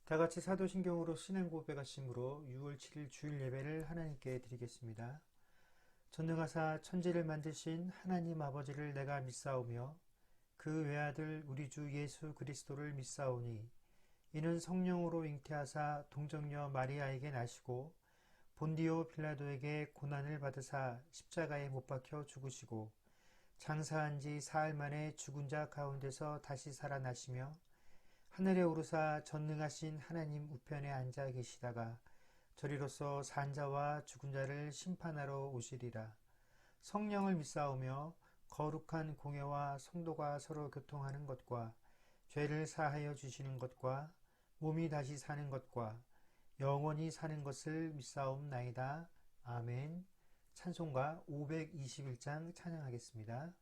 다 같이 사도신경으로 신앙 고백하심으로 6월 7일 주일 예배를 하나님께 드리겠습니다. 전능하사 천지를 만드신 하나님 아버지를 내가 믿사오며 그 외아들 우리 주 예수 그리스도를 믿사오니 이는 성령으로 잉태하사 동정녀 마리아에게 나시고 본디오 빌라도에게 고난을 받으사 십자가에 못 박혀 죽으시고 장사한 지 사흘 만에 죽은 자 가운데서 다시 살아나시며 하늘에 오르사 전능하신 하나님 우편에 앉아 계시다가 저리로서 산자와 죽은 자를 심판하러 오시리라. 성령을 믿사오며 거룩한 공예와 성도가 서로 교통하는 것과 죄를 사하여 주시는 것과 몸이 다시 사는 것과 영원히 사는 것을 믿사옵나이다. 아멘. 찬송가 521장 찬양하겠습니다.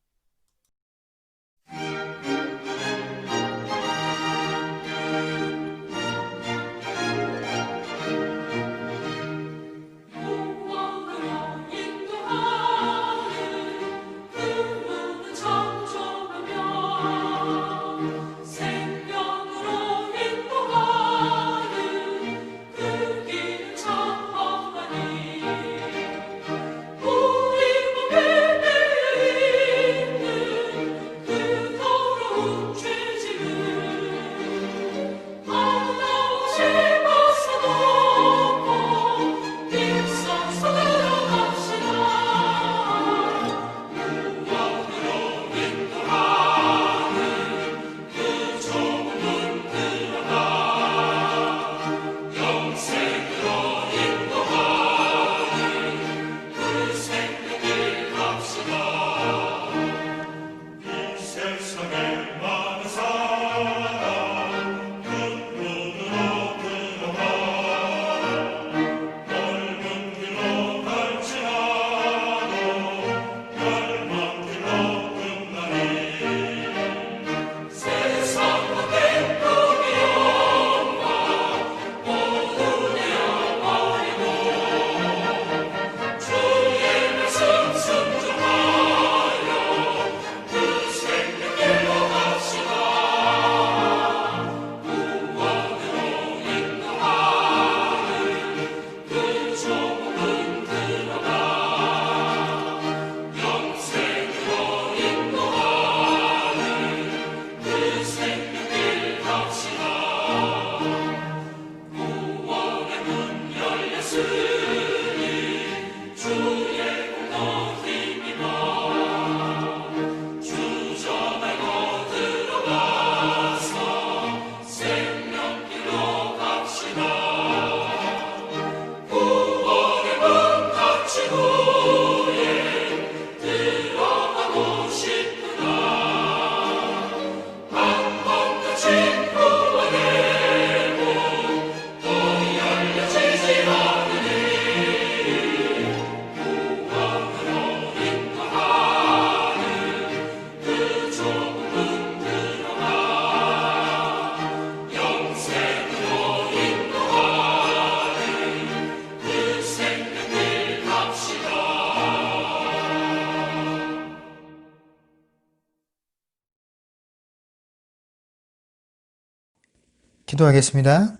기도하겠습니다.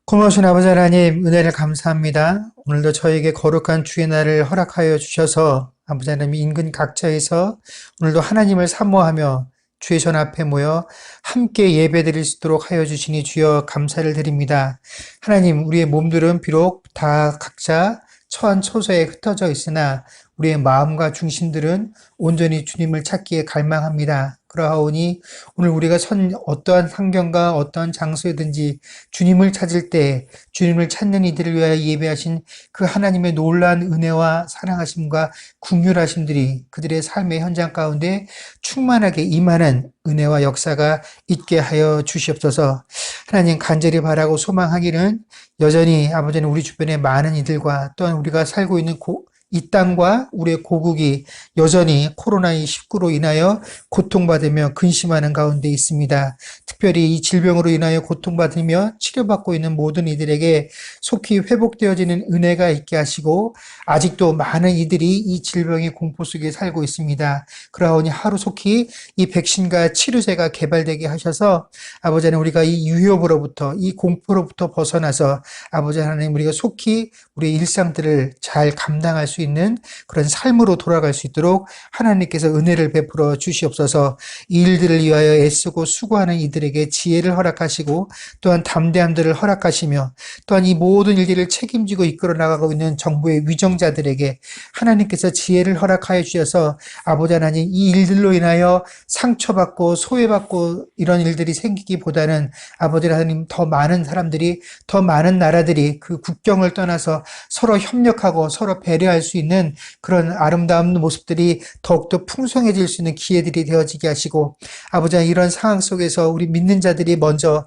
고마우신 아버지 하나님, 은혜를 감사합니다. 오늘도 저에게 거룩한 주의 날을 허락하여 주셔서 아버지 하나님 인근 각처에서 오늘도 하나님을 사모하며 주의 전 앞에 모여 함께 예배드릴 수 있도록 하여 주시니 주여 감사를 드립니다. 하나님, 우리의 몸들은 비록 다 각자 처한 처소에 흩어져 있으나 우리의 마음과 중심들은 온전히 주님을 찾기에 갈망합니다. 그러하오니 오늘 우리가 선 어떠한 환경과 어떠한 장소에든지 주님을 찾을 때 주님을 찾는 이들을 위하여 예배하신 그 하나님의 놀라운 은혜와 사랑하심과 긍휼하심들이 그들의 삶의 현장 가운데 충만하게 임하는 은혜와 역사가 있게 하여 주시옵소서. 하나님, 간절히 바라고 소망하기는 여전히 아버지는 우리 주변에 많은 이들과 또한 우리가 살고 있는 이 땅과 우리의 고국이 여전히 코로나19로 인하여 고통받으며 근심하는 가운데 있습니다. 특별히 이 질병으로 인하여 고통받으며 치료받고 있는 모든 이들에게 속히 회복되어지는 은혜가 있게 하시고, 아직도 많은 이들이 이 질병의 공포 속에 살고 있습니다. 그러하오니 하루속히 이 백신과 치료제가 개발되게 하셔서 아버지 하나님, 우리가 이 위협으로부터, 이 공포로부터 벗어나서 아버지 하나님, 우리가 속히 우리의 일상들을 잘 감당할 수 있는 그런 삶으로 돌아갈 수 있도록 하나님께서 은혜를 베풀어 주시옵소서. 이 일들을 위하여 애쓰고 수고하는 이들에게 지혜를 허락하시고, 또한 담대함들을 허락하시며, 또한 이 모든 일들을 책임지고 이끌어 나가고 있는 정부의 위정자들에게 하나님께서 지혜를 허락하여 주셔서 아버지 하나님, 이 일들로 인하여 상처받고 소외받고 이런 일들이 생기기보다는 아버지 하나님, 더 많은 사람들이, 더 많은 나라들이 그 국경을 떠나서 서로 협력하고 서로 배려할 수 있는 그런 아름다운 모습들이 더욱더 풍성해질 수 있는 기회들이 되어지게 하시고, 아버지 하나님, 이런 상황 속에서 우리 믿는 자들이 먼저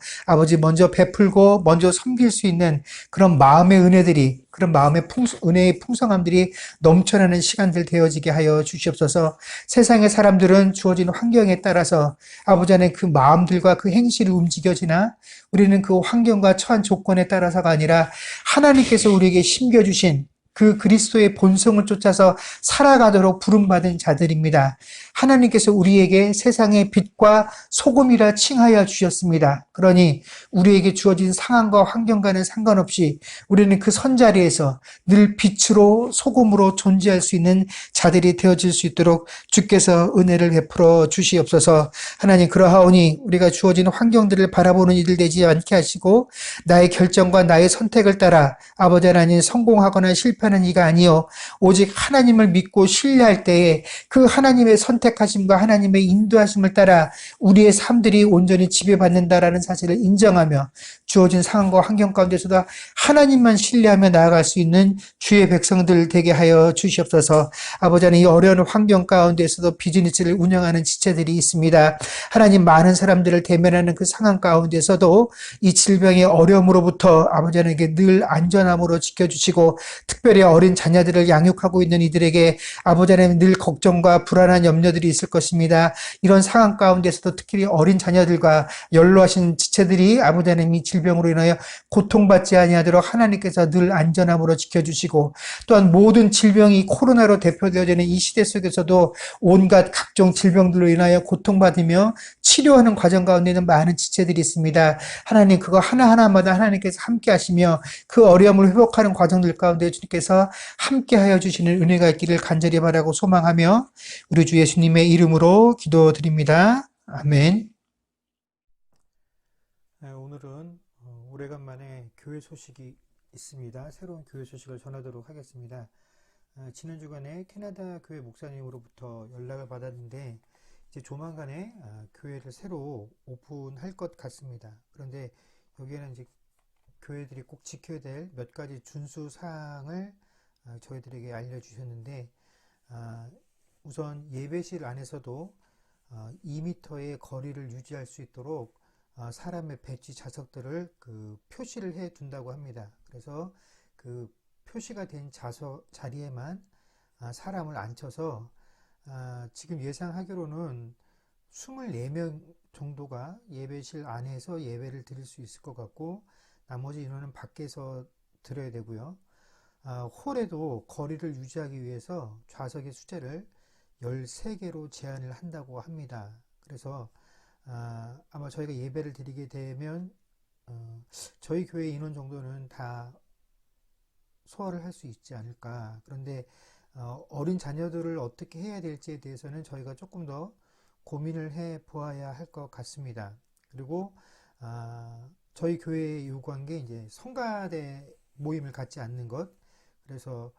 베풀고 먼저 섬길 수 있는 그런 마음의 은혜들이, 그런 마음의 은혜의 풍성함들이 넘쳐나는 시간들 되어지게 하여 주시옵소서. 세상의 사람들은 주어진 환경에 따라서 아버지 하나님, 그 마음들과 그 행실을 움직여지나 우리는 그 환경과 처한 조건에 따라서가 아니라 하나님께서 우리에게 심겨주신 그 그리스도의 본성을 쫓아서 살아가도록 부름받은 자들입니다. 하나님께서 우리에게 세상의 빛과 소금이라 칭하여 주셨습니다. 그러니 우리에게 주어진 상황과 환경과는 상관없이 우리는 그 선자리에서 늘 빛으로 소금으로 존재할 수 있는 자들이 되어질 수 있도록 주께서 은혜를 베풀어 주시옵소서. 하나님, 그러하오니 우리가 주어진 환경들을 바라보는 이들 되지 않게 하시고, 나의 결정과 나의 선택을 따라 아버지 하나님 성공하거나 실패하는 이가 아니요 오직 하나님을 믿고 신뢰할 때에 그 하나님의 선택하심과 하나님의 인도하심을 따라 우리의 삶들이 온전히 지배받는다라는 사실을 인정하며 주어진 상황과 환경 가운데서도 하나님만 신뢰하며 나아갈 수 있는 주의 백성들 되게 하여 주시옵소서. 아버지 하나님, 이 어려운 환경 가운데서도 비즈니스를 운영하는 지체들이 있습니다. 하나님, 많은 사람들을 대면하는 그 상황 가운데서도 이 질병의 어려움으로부터 아버지 하나님께 늘 안전함으로 지켜주시고, 특별히 어린 자녀들을 양육하고 있는 이들에게 아버지 하나님, 늘 걱정과 불안한 염려들이 있을 것입니다. 이런 상황 가운데서도 특히 어린 자녀들과 연로하신 지체들이 아버지 하나님, 이 질병으로 인하여 고통받지 아니하도록 하나님께서 늘 안전함으로 지켜주시고, 또한 모든 질병이 코로나로 대표되어지는 이 시대 속에서도 온갖 각종 질병들로 인하여 고통받으며 치료하는 과정 가운데는 많은 지체들이 있습니다. 하나님, 그거 하나하나마다 하나님께서 함께 하시며 그 어려움을 회복하는 과정들 가운데 주님께서 함께 하여 주시는 은혜가 있기를 간절히 바라고 소망하며 우리 주 예수님의 이름으로 기도드립니다. 아멘. 오늘은 오래간만에 교회 소식이 있습니다. 새로운 교회 소식을 전하도록 하겠습니다. 지난 주간에 캐나다 교회 목사님으로부터 연락을 받았는데 이제 조만간에 교회를 새로 오픈할 것 같습니다. 그런데 여기에는 이제 교회들이 꼭 지켜야 될 몇 가지 준수 사항을 저희들에게 알려주셨는데, 우선 예배실 안에서도 2m의 거리를 유지할 수 있도록 사람의 배치 좌석들을 그 표시를 해 둔다고 합니다. 그래서 그 표시가 된 자리에만 사람을 앉혀서 지금 예상하기로는 24명 정도가 예배실 안에서 예배를 드릴 수 있을 것 같고, 나머지 인원은 밖에서 드려야 되고요. 홀에도 거리를 유지하기 위해서 좌석의 숫자를 13개로 제한을 한다고 합니다. 그래서 아마 저희가 예배를 드리게 되면 저희 교회 인원 정도는 다 소화를 할 수 있지 않을까. 그런데 어린 자녀들을 어떻게 해야 될지에 대해서는 저희가 조금 더 고민을 해 보아야 할 것 같습니다. 그리고 저희 교회에 요구한 게 이제 성가대 모임을 갖지 않는 것. 그래서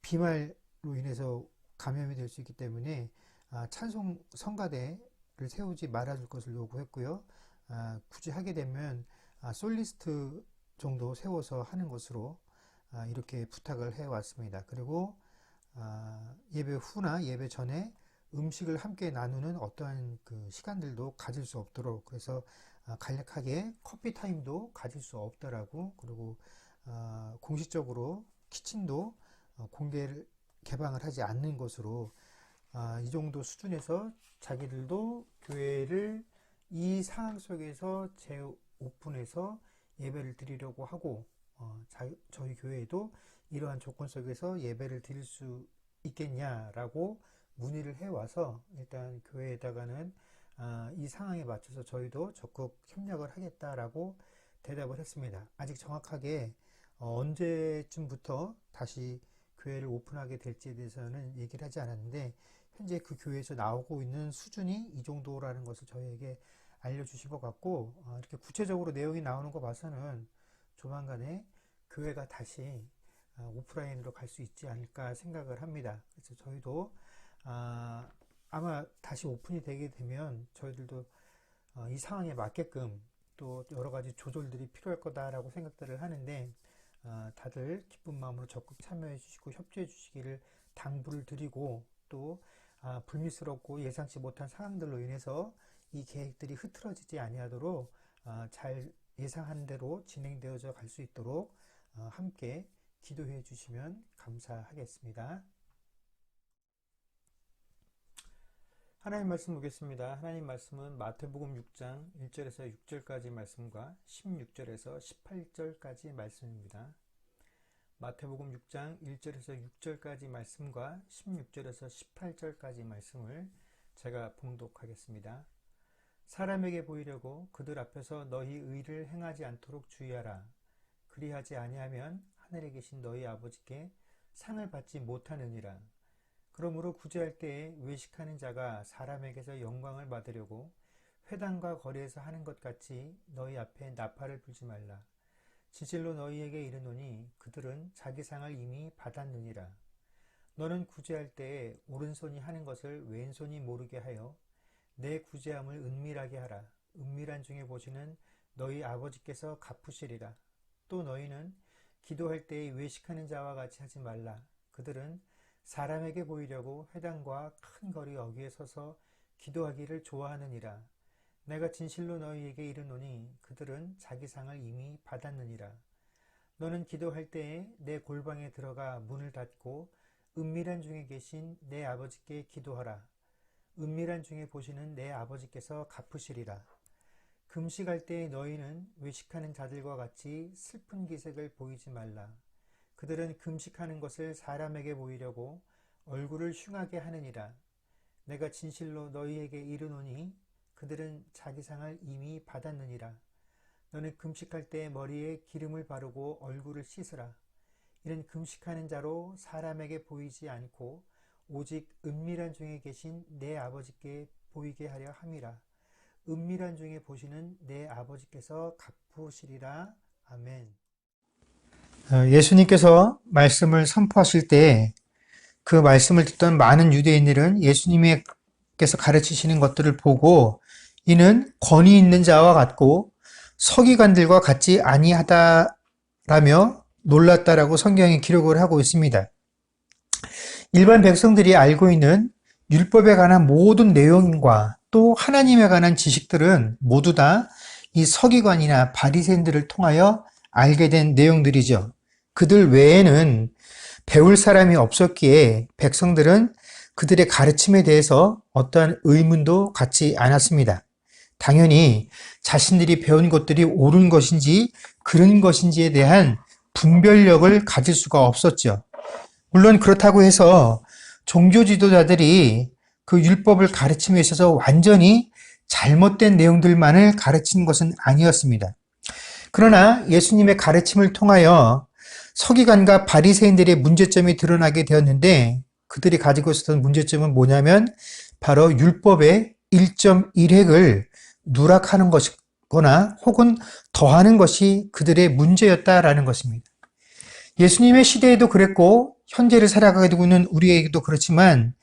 비말로 인해서 감염이 될 수 있기 때문에 찬송 성가대를 세우지 말아줄 것을 요구했고요. 굳이 하게 되면 솔리스트 정도 세워서 하는 것으로 이렇게 부탁을 해왔습니다. 그리고 예배 후나 예배 전에 음식을 함께 나누는 어떠한 그 시간들도 가질 수 없도록, 그래서 간략하게 커피 타임도 가질 수 없더라고. 그리고 공식적으로 키친도 공개를 개방을 하지 않는 것으로 이 정도 수준에서 자기들도 교회를 이 상황 속에서 재오픈해서 예배를 드리려고 하고 저희 교회에도 이러한 조건 속에서 예배를 드릴 수 있겠냐라고 문의를 해와서 일단 교회에다가는 이 상황에 맞춰서 저희도 적극 협력을 하겠다라고 대답을 했습니다. 아직 정확하게 언제쯤부터 다시 교회를 오픈하게 될지에 대해서는 얘기를 하지 않았는데 현재 그 교회에서 나오고 있는 수준이 이 정도라는 것을 저희에게 알려주신 것 같고 이렇게 구체적으로 내용이 나오는 거 봐서는 조만간에 교회가 다시 오프라인으로 갈 수 있지 않을까 생각을 합니다. 그래서 저희도 아마 다시 오픈이 되게 되면 저희들도 이 상황에 맞게끔 또 여러 가지 조절들이 필요할 거다라고 생각들을 하는데 다들 기쁜 마음으로 적극 참여해 주시고 협조해 주시기를 당부를 드리고 또 불미스럽고 예상치 못한 상황들로 인해서 이 계획들이 흐트러지지 아니하도록 잘 예상한 대로 진행되어져 갈 수 있도록 함께 기도해 주시면 감사하겠습니다. 하나님 말씀 보겠습니다. 하나님 말씀은 마태복음 6장 1절에서 6절까지 말씀과 16절에서 18절까지 말씀입니다. 마태복음 6장 1절에서 6절까지 말씀과 16절에서 18절까지 말씀을 제가 봉독하겠습니다. 사람에게 보이려고 그들 앞에서 너희 의를 행하지 않도록 주의하라. 그리하지 아니하면 하늘에 계신 너희 아버지께 상을 받지 못하느니라. 그러므로 구제할 때에 외식하는 자가 사람에게서 영광을 받으려고 회당과 거리에서 하는 것 같이 너희 앞에 나팔을 불지 말라. 진실로 너희에게 이르노니 그들은 자기 상을 이미 받았느니라. 너는 구제할 때에 오른손이 하는 것을 왼손이 모르게 하여 내 구제함을 은밀하게 하라. 은밀한 중에 보시는 너희 아버지께서 갚으시리라. 또 너희는 기도할 때에 외식하는 자와 같이 하지 말라. 그들은 사람에게 보이려고 회당과 큰 거리 어귀에 서서 기도하기를 좋아하느니라. 내가 진실로 너희에게 이르노니 그들은 자기 상을 이미 받았느니라. 너는 기도할 때에 내 골방에 들어가 문을 닫고 은밀한 중에 계신 내 아버지께 기도하라. 은밀한 중에 보시는 내 아버지께서 갚으시리라. 금식할 때에 너희는 외식하는 자들과 같이 슬픈 기색을 보이지 말라. 그들은 금식하는 것을 사람에게 보이려고 얼굴을 흉하게 하느니라. 내가 진실로 너희에게 이르노니 그들은 자기 상을 이미 받았느니라. 너는 금식할 때 머리에 기름을 바르고 얼굴을 씻으라. 이는 금식하는 자로 사람에게 보이지 않고 오직 은밀한 중에 계신 내 아버지께 보이게 하려 함이라. 은밀한 중에 보시는 내 아버지께서 갚으시리라. 아멘. 예수님께서 말씀을 선포하실 때 그 말씀을 듣던 많은 유대인들은 예수님께서 가르치시는 것들을 보고 이는 권위 있는 자와 같고 서기관들과 같지 아니하다라며 놀랐다라고 성경에 기록을 하고 있습니다. 일반 백성들이 알고 있는 율법에 관한 모든 내용과 또 하나님에 관한 지식들은 모두 다 이 서기관이나 바리새인들을 통하여 알게 된 내용들이죠. 그들 외에는 배울 사람이 없었기에 백성들은 그들의 가르침에 대해서 어떠한 의문도 갖지 않았습니다. 당연히 자신들이 배운 것들이 옳은 것인지 그른 것인지에 대한 분별력을 가질 수가 없었죠. 물론 그렇다고 해서 종교 지도자들이 그 율법을 가르침에 있어서 완전히 잘못된 내용들만을 가르친 것은 아니었습니다. 그러나 예수님의 가르침을 통하여 서기관과 바리새인들의 문제점이 드러나게 되었는데 그들이 가지고 있었던 문제점은 뭐냐면 바로 율법의 1.1획을 누락하는 것이거나 혹은 더하는 것이 그들의 문제였다라는 것입니다. 예수님의 시대에도 그랬고 현재를 살아가게 되고 있는 우리에게도 그렇지만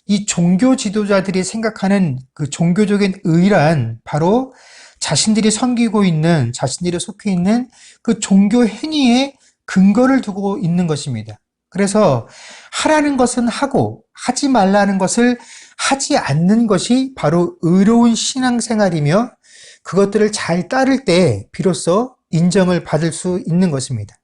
이 종교 지도자들이 생각하는 그 종교적인 의란 바로 자신들이 섬기고 있는, 자신들이 속해 있는 그 종교 행위에 근거를 두고 있는 것입니다. 그래서 하라는 것은 하고 하지 말라는 것을 하지 않는 것이 바로 의로운 신앙생활이며 그것들을 잘 따를 때 비로소 인정을 받을 수 있는 것입니다.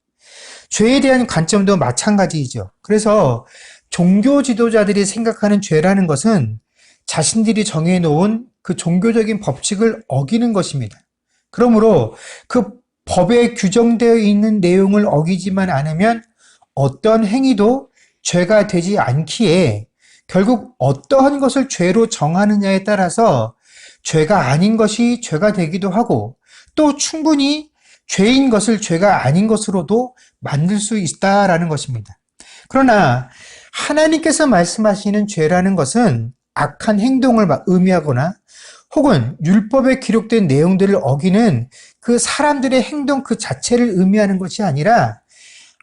죄에 대한 관점도 마찬가지이죠. 그래서 종교 지도자들이 생각하는 죄라는 것은 자신들이 정해놓은 그 종교적인 법칙을 어기는 것입니다. 그러므로 그 법에 규정되어 있는 내용을 어기지만 않으면 어떤 행위도 죄가 되지 않기에 결국 어떠한 것을 죄로 정하느냐에 따라서 죄가 아닌 것이 죄가 되기도 하고 또 충분히 죄인 것을 죄가 아닌 것으로도 만들 수 있다라는 것입니다. 그러나 하나님께서 말씀하시는 죄라는 것은 악한 행동을 의미하거나 혹은 율법에 기록된 내용들을 어기는 그 사람들의 행동 그 자체를 의미하는 것이 아니라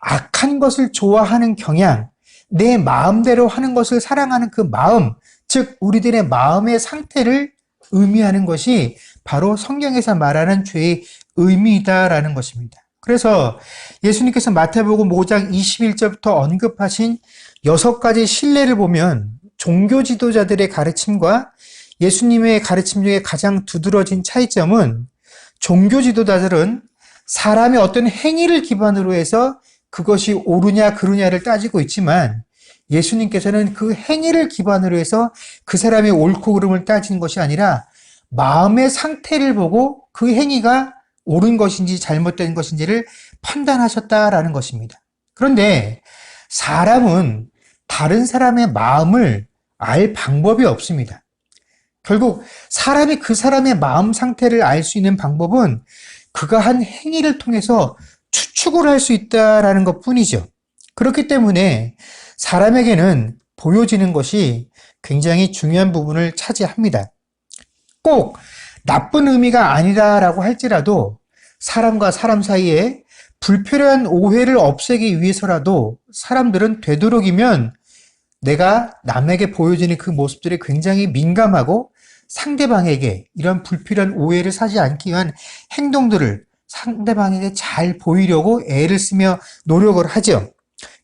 악한 것을 좋아하는 경향, 내 마음대로 하는 것을 사랑하는 그 마음, 즉 우리들의 마음의 상태를 의미하는 것이 바로 성경에서 말하는 죄의 의미이다라는 것입니다. 그래서 예수님께서 마태복음 5장 21절부터 언급하신 6가지 신뢰를 보면 종교 지도자들의 가르침과 예수님의 가르침 중에 가장 두드러진 차이점은 종교 지도자들은 사람의 어떤 행위를 기반으로 해서 그것이 옳으냐 그르냐를 따지고 있지만 예수님께서는 그 행위를 기반으로 해서 그 사람의 옳고 그름을 따지는 것이 아니라 마음의 상태를 보고 그 행위가 옳은 것인지 잘못된 것인지를 판단하셨다라는 것입니다. 그런데 사람은 다른 사람의 마음을 알 방법이 없습니다. 결국 사람이 그 사람의 마음 상태를 알 수 있는 방법은 그가 한 행위를 통해서 추측을 할 수 있다라는 것 뿐이죠. 그렇기 때문에 사람에게는 보여지는 것이 굉장히 중요한 부분을 차지합니다. 꼭 나쁜 의미가 아니다라고 할지라도 사람과 사람 사이에 불필요한 오해를 없애기 위해서라도 사람들은 되도록이면 내가 남에게 보여지는 그 모습들이 굉장히 민감하고 상대방에게 이런 불필요한 오해를 사지 않기 위한 행동들을 상대방에게 잘 보이려고 애를 쓰며 노력을 하죠.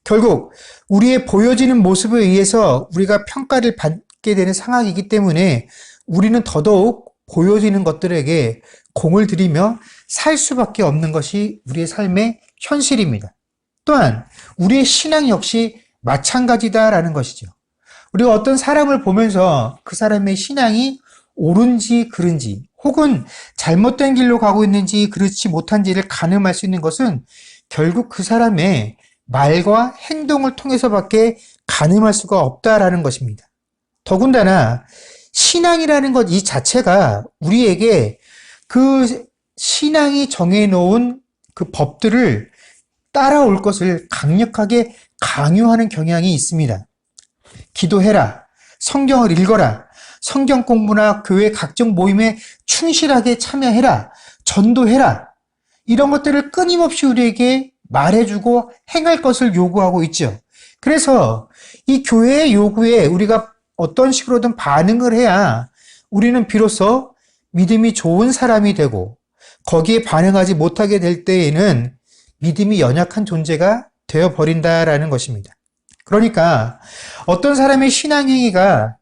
결국 우리의 보여지는 모습에 의해서 우리가 평가를 받게 되는 상황이기 때문에 우리는 더더욱 보여지는 것들에게 공을 들이며 살 수밖에 없는 것이 우리의 삶의 현실입니다. 또한 우리의 신앙 역시 마찬가지다라는 것이죠. 우리가 어떤 사람을 보면서 그 사람의 신앙이 옳은지 그른지 혹은 잘못된 길로 가고 있는지 그렇지 못한지를 가늠할 수 있는 것은 결국 그 사람의 말과 행동을 통해서밖에 가늠할 수가 없다라는 것입니다. 더군다나 신앙이라는 것 이 자체가 우리에게 그 신앙이 정해놓은 그 법들을 따라올 것을 강력하게 강요하는 경향이 있습니다. 기도해라, 성경을 읽어라, 성경 공부나 교회 각종 모임에 충실하게 참여해라, 전도해라, 이런 것들을 끊임없이 우리에게 말해주고 행할 것을 요구하고 있죠. 그래서 이 교회의 요구에 우리가 어떤 식으로든 반응을 해야 우리는 비로소 믿음이 좋은 사람이 되고 거기에 반응하지 못하게 될 때에는 믿음이 연약한 존재가 되어버린다라는 것입니다. 그러니까 어떤 사람의 신앙행위가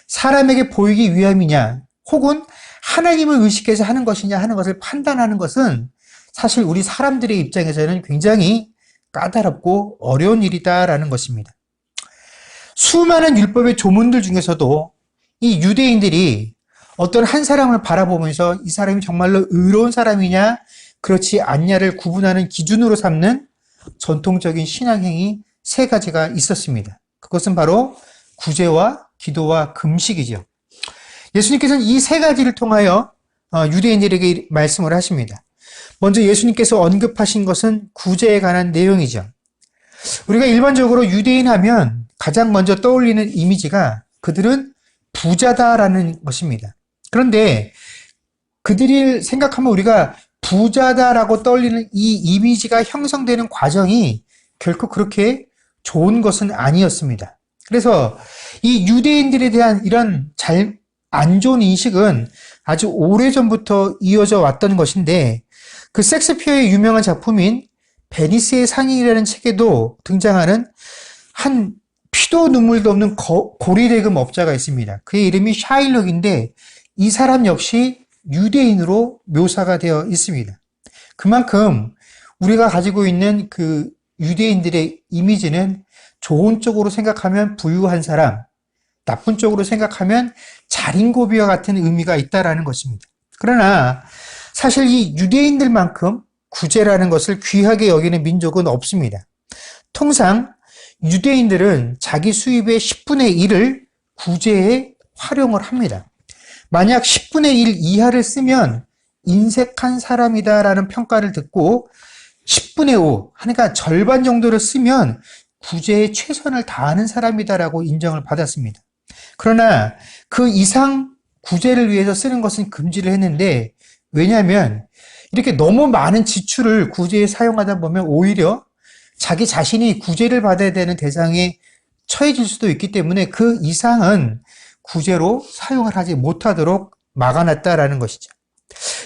사람에게 보이기 위함이냐 혹은 하나님을 의식해서 하는 것이냐 하는 것을 판단하는 것은 사실 우리 사람들의 입장에서는 굉장히 까다롭고 어려운 일이다라는 것입니다. 수많은 율법의 조문들 중에서도 이 유대인들이 어떤 한 사람을 바라보면서 이 사람이 정말로 의로운 사람이냐 그렇지 않냐를 구분하는 기준으로 삼는 전통적인 신앙행위 3가지가 있었습니다. 그것은 바로 구제와 기도와 금식이죠. 예수님께서는 이 3가지를 통하여 유대인들에게 말씀을 하십니다. 먼저 예수님께서 언급하신 것은 구제에 관한 내용이죠. 우리가 일반적으로 유대인 하면 가장 먼저 떠올리는 이미지가 그들은 부자다라는 것입니다. 그런데 그들을 생각하면 우리가 부자다라고 떠올리는 이 이미지가 형성되는 과정이 결코 그렇게 좋은 것은 아니었습니다. 그래서 이 유대인들에 대한 이런 안 좋은 인식은 아주 오래전부터 이어져 왔던 것인데 그 섹스피어의 유명한 작품인 베니스의 상인이라는 책에도 등장하는 한 피도 눈물도 없는 고리대금 업자가 있습니다. 그의 이름이 샤일록인데 이 사람 역시 유대인으로 묘사가 되어 있습니다. 그만큼 우리가 가지고 있는 그 유대인들의 이미지는 좋은 쪽으로 생각하면 부유한 사람, 나쁜 쪽으로 생각하면 자린고비와 같은 의미가 있다라는 것입니다. 그러나 사실 이 유대인들만큼 구제라는 것을 귀하게 여기는 민족은 없습니다. 통상 유대인들은 자기 수입의 10분의 1을 구제에 활용을 합니다. 만약 10분의 1 이하를 쓰면 인색한 사람이다라는 평가를 듣고 10분의 5, 그러니까 절반 정도를 쓰면 구제에 최선을 다하는 사람이다라고 인정을 받았습니다. 그러나 그 이상 구제를 위해서 쓰는 것은 금지를 했는데, 왜냐하면 이렇게 너무 많은 지출을 구제에 사용하다 보면 오히려 자기 자신이 구제를 받아야 되는 대상에 처해질 수도 있기 때문에 그 이상은 구제로 사용을 하지 못하도록 막아놨다라는 것이죠.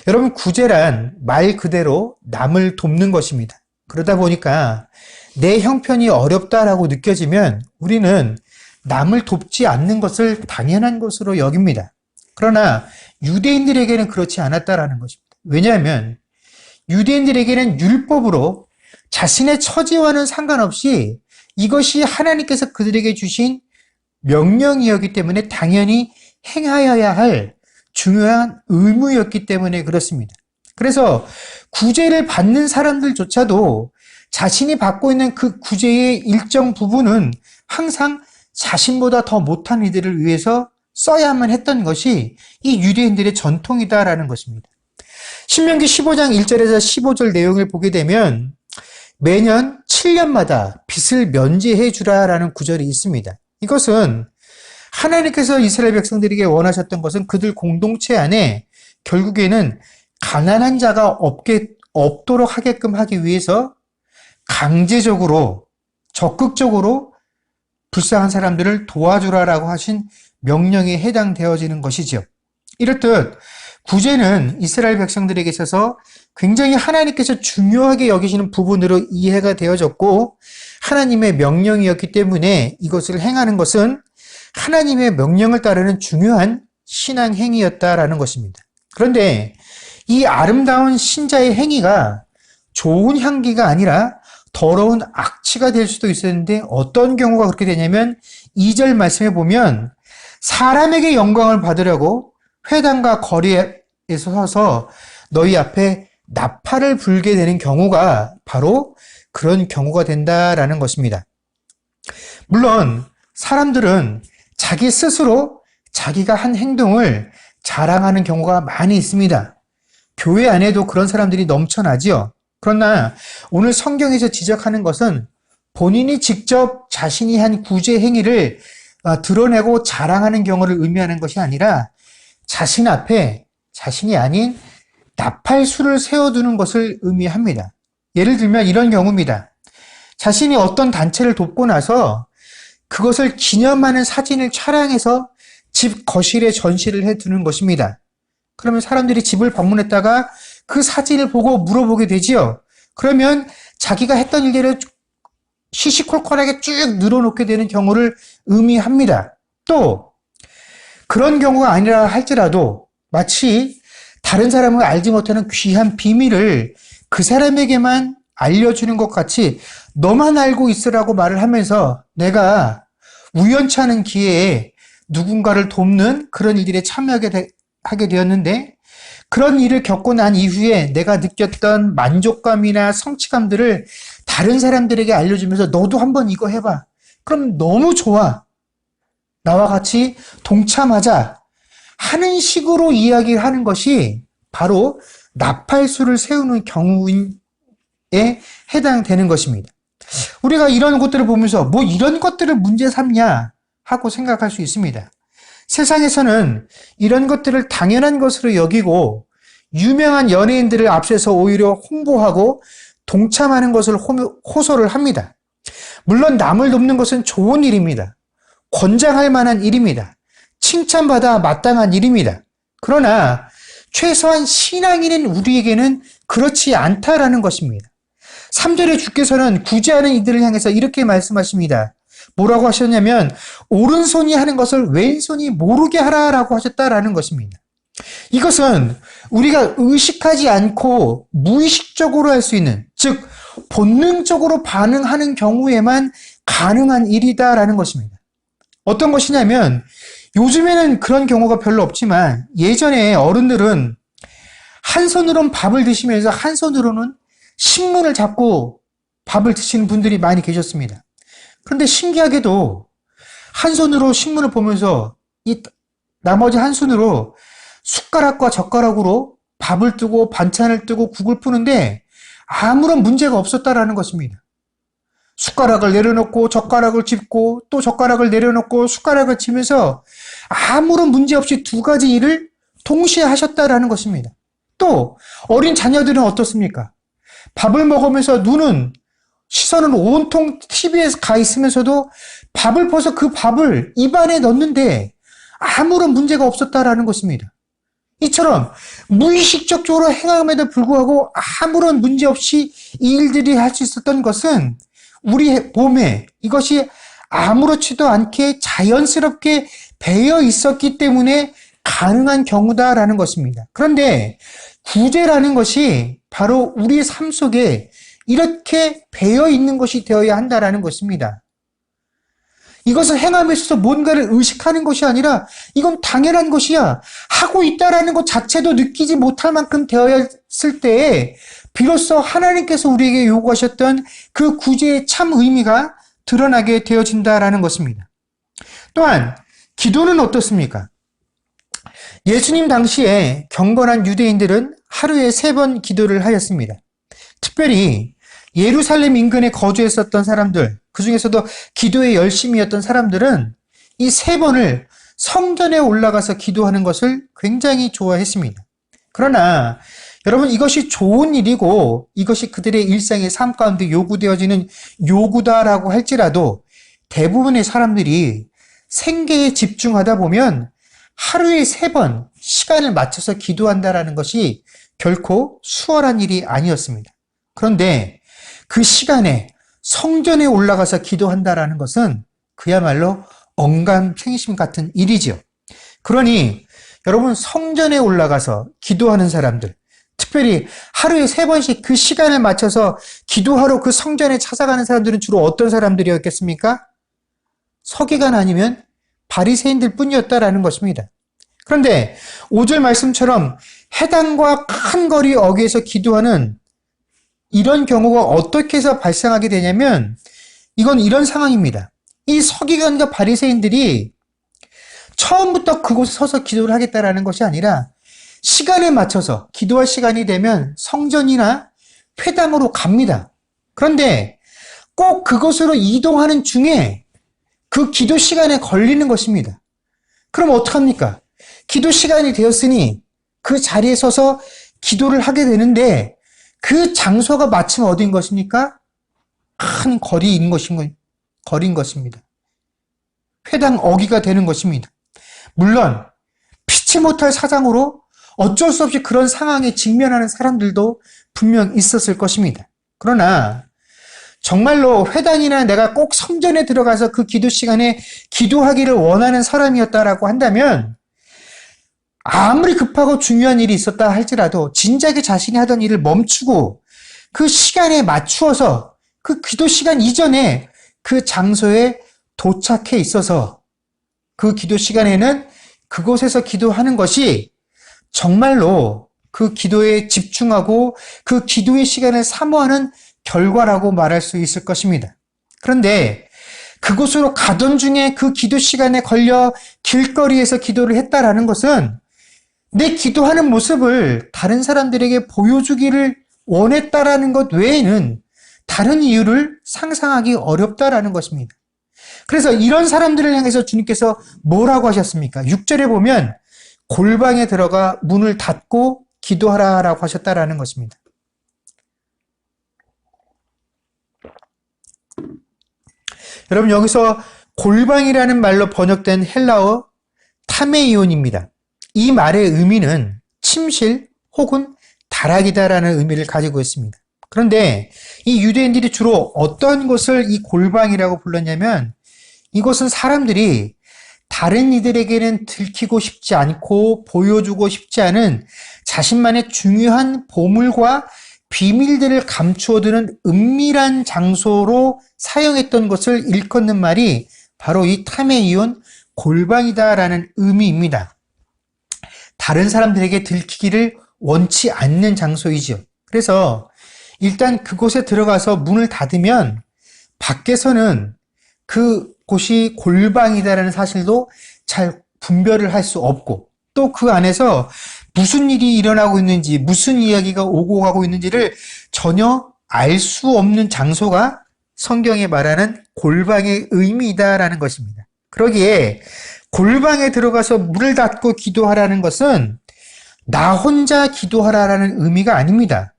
여러분, 구제란 말 그대로 남을 돕는 것입니다. 그러다 보니까 내 형편이 어렵다라고 느껴지면 우리는 남을 돕지 않는 것을 당연한 것으로 여깁니다. 그러나 유대인들에게는 그렇지 않았다라는 것입니다. 왜냐하면 유대인들에게는 율법으로 자신의 처지와는 상관없이 이것이 하나님께서 그들에게 주신 명령이었기 때문에 당연히 행하여야 할 중요한 의무였기 때문에 그렇습니다. 그래서 구제를 받는 사람들조차도 자신이 받고 있는 그 구제의 일정 부분은 항상 자신보다 더 못한 이들을 위해서 써야만 했던 것이 이 유대인들의 전통이다라는 것입니다. 신명기 15장 1절에서 15절 내용을 보게 되면 매년 7년마다 빚을 면제해 주라라는 구절이 있습니다. 이것은 하나님께서 이스라엘 백성들에게 원하셨던 것은 그들 공동체 안에 결국에는 가난한 자가 없도록 하게끔 하기 위해서 강제적으로 적극적으로 불쌍한 사람들을 도와주라라고 하신 명령에 해당되어지는 것이죠. 이렇듯 구제는 이스라엘 백성들에게 있어서 굉장히 하나님께서 중요하게 여기시는 부분으로 이해가 되어졌고 하나님의 명령이었기 때문에 이것을 행하는 것은 하나님의 명령을 따르는 중요한 신앙 행위였다라는 것입니다. 그런데 이 아름다운 신자의 행위가 좋은 향기가 아니라 더러운 악취가 될 수도 있었는데 어떤 경우가 그렇게 되냐면 2절 말씀에 보면 사람에게 영광을 받으려고 회당과 거리에서 서서 너희 앞에 나팔을 불게 되는 경우가 바로 그런 경우가 된다라는 것입니다. 물론 사람들은 자기 스스로 자기가 한 행동을 자랑하는 경우가 많이 있습니다. 교회 안에도 그런 사람들이 넘쳐나지요. 그러나 오늘 성경에서 지적하는 것은 본인이 직접 자신이 한 구제 행위를 드러내고 자랑하는 경우를 의미하는 것이 아니라 자신 앞에 자신이 아닌 나팔수를 세워두는 것을 의미합니다. 예를 들면 이런 경우입니다. 자신이 어떤 단체를 돕고 나서 그것을 기념하는 사진을 촬영해서 집 거실에 전시를 해두는 것입니다. 그러면 사람들이 집을 방문했다가 그 사진을 보고 물어보게 되지요. 그러면 자기가 했던 일들을 시시콜콜하게 쭉 늘어놓게 되는 경우를 의미합니다. 또 그런 경우가 아니라 할지라도 마치 다른 사람을 알지 못하는 귀한 비밀을 그 사람에게만 알려주는 것 같이 너만 알고 있으라고 말을 하면서 내가 우연치 않은 기회에 누군가를 돕는 그런 일들에 참여하게 되었는데 그런 일을 겪고 난 이후에 내가 느꼈던 만족감이나 성취감들을 다른 사람들에게 알려주면서 너도 한번 이거 해봐. 그럼 너무 좋아. 나와 같이 동참하자 하는 식으로 이야기를 하는 것이 바로 나팔수를 세우는 경우에 해당되는 것입니다. 우리가 이런 것들을 보면서 뭐 이런 것들을 문제 삼냐 하고 생각할 수 있습니다. 세상에서는 이런 것들을 당연한 것으로 여기고 유명한 연예인들을 앞세서 오히려 홍보하고 동참하는 것을 호소를 합니다. 물론 남을 돕는 것은 좋은 일입니다. 권장할 만한 일입니다. 칭찬받아 마땅한 일입니다. 그러나 최소한 신앙인인 우리에게는 그렇지 않다라는 것입니다. 3절에 주께서는 구제하는 이들을 향해서 이렇게 말씀하십니다. 뭐라고 하셨냐면 오른손이 하는 것을 왼손이 모르게 하라라고 하셨다라는 것입니다. 이것은 우리가 의식하지 않고 무의식적으로 할 수 있는, 즉 본능적으로 반응하는 경우에만 가능한 일이다라는 것입니다. 어떤 것이냐면 요즘에는 그런 경우가 별로 없지만 예전에 어른들은 한 손으로는 밥을 드시면서 한 손으로는 신문을 잡고 밥을 드시는 분들이 많이 계셨습니다. 그런데 신기하게도 한 손으로 신문을 보면서 이 나머지 한 손으로 숟가락과 젓가락으로 밥을 뜨고 반찬을 뜨고 국을 푸는데 아무런 문제가 없었다라는 것입니다. 숟가락을 내려놓고 젓가락을 짚고 또 젓가락을 내려놓고 숟가락을 치면서 아무런 문제 없이 두 가지 일을 동시에 하셨다라는 것입니다. 또 어린 자녀들은 어떻습니까? 밥을 먹으면서 시선은 온통 TV에 가 있으면서도 밥을 퍼서 그 밥을 입안에 넣는데 아무런 문제가 없었다라는 것입니다. 이처럼 무의식적으로 행함에도 불구하고 아무런 문제 없이 이 일들이 할 수 있었던 것은 우리 몸에 이것이 아무렇지도 않게 자연스럽게 배어 있었기 때문에 가능한 경우다라는 것입니다. 그런데 구제라는 것이 바로 우리의 삶 속에 이렇게 배어 있는 것이 되어야 한다라는 것입니다. 이것을 행함에 있어서 뭔가를 의식하는 것이 아니라 이건 당연한 것이야. 하고 있다라는 것 자체도 느끼지 못할 만큼 되었을 때에 비로소 하나님께서 우리에게 요구하셨던 그 구제의 참 의미가 드러나게 되어진다라는 것입니다. 또한 기도는 어떻습니까? 예수님 당시에 경건한 유대인들은 하루에 3번 기도를 하였습니다. 특별히 예루살렘 인근에 거주했었던 사람들, 그 중에서도 기도에 열심이었던 사람들은 이 3번을 성전에 올라가서 기도하는 것을 굉장히 좋아했습니다. 그러나 여러분, 이것이 좋은 일이고 이것이 그들의 일상의 삶 가운데 요구되어지는 요구다라고 할지라도 대부분의 사람들이 생계에 집중하다 보면 하루에 3번 시간을 맞춰서 기도한다라는 것이 결코 수월한 일이 아니었습니다. 그런데 그 시간에 성전에 올라가서 기도한다라는 것은 그야말로 언감생심 같은 일이죠. 그러니 여러분, 성전에 올라가서 기도하는 사람들, 특별히 하루에 3번씩 그 시간을 맞춰서 기도하러 그 성전에 찾아가는 사람들은 주로 어떤 사람들이었겠습니까? 서기관 아니면 바리새인들 뿐이었다라는 것입니다. 그런데 5절 말씀처럼 해당과 큰 거리 어귀에서 기도하는 이런 경우가 어떻게 해서 발생하게 되냐면 이건 이런 상황입니다. 이 서기관과 바리새인들이 처음부터 그곳에 서서 기도를 하겠다라는 것이 아니라 시간에 맞춰서 기도할 시간이 되면 성전이나 회당으로 갑니다. 그런데 꼭 그곳으로 이동하는 중에 그 기도 시간에 걸리는 것입니다. 그럼 어떡합니까? 기도 시간이 되었으니 그 자리에 서서 기도를 하게 되는데 그 장소가 마침 어디인 것입니까? 큰 거리인 것입니다. 회당 어귀가 되는 것입니다. 물론 피치 못할 사정으로 어쩔 수 없이 그런 상황에 직면하는 사람들도 분명 있었을 것입니다. 그러나 정말로 회당이나 내가 꼭 성전에 들어가서 그 기도 시간에 기도하기를 원하는 사람이었다라고 한다면 아무리 급하고 중요한 일이 있었다 할지라도 진작에 자신이 하던 일을 멈추고 그 시간에 맞추어서 그 기도 시간 이전에 그 장소에 도착해 있어서 그 기도 시간에는 그곳에서 기도하는 것이 정말로 그 기도에 집중하고 그 기도의 시간을 사모하는 결과라고 말할 수 있을 것입니다. 그런데 그곳으로 가던 중에 그 기도 시간에 걸려 길거리에서 기도를 했다라는 것은 내 기도하는 모습을 다른 사람들에게 보여주기를 원했다라는 것 외에는 다른 이유를 상상하기 어렵다라는 것입니다. 그래서 이런 사람들을 향해서 주님께서 뭐라고 하셨습니까? 6절에 보면 골방에 들어가 문을 닫고 기도하라라고 하셨다라는 것입니다. 여러분, 여기서 골방이라는 말로 번역된 헬라어 타메이온입니다. 이 말의 의미는 침실 혹은 다락이다라는 의미를 가지고 있습니다. 그런데 이 유대인들이 주로 어떤 곳을 이 골방이라고 불렀냐면 이곳은 사람들이 다른 이들에게는 들키고 싶지 않고 보여주고 싶지 않은 자신만의 중요한 보물과 비밀들을 감추어두는 은밀한 장소로 사용했던 것을 일컫는 말이 바로 이 타메이온 골방이다라는 의미입니다. 다른 사람들에게 들키기를 원치 않는 장소이죠. 그래서 일단 그곳에 들어가서 문을 닫으면 밖에서는 그곳이 골방이다라는 사실도 잘 분별을 할 수 없고, 또 그 안에서 무슨 일이 일어나고 있는지, 무슨 이야기가 오고 가고 있는지를 전혀 알 수 없는 장소가 성경에 말하는 골방의 의미이다라는 것입니다. 그러기에 골방에 들어가서 문을 닫고 기도하라는 것은 나 혼자 기도하라라는 의미가 아닙니다.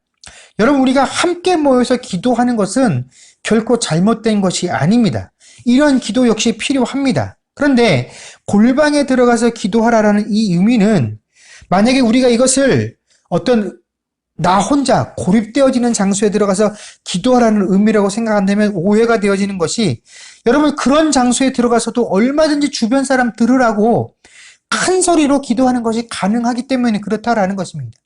여러분, 우리가 함께 모여서 기도하는 것은 결코 잘못된 것이 아닙니다. 이런 기도 역시 필요합니다. 그런데 골방에 들어가서 기도하라라는 이 의미는, 만약에 우리가 이것을 어떤 나 혼자 고립되어지는 장소에 들어가서 기도하라는 의미라고 생각한다면 오해가 되어지는 것이, 여러분, 그런 장소에 들어가서도 얼마든지 주변 사람 들으라고 큰 소리로 기도하는 것이 가능하기 때문에 그렇다라는 것입니다.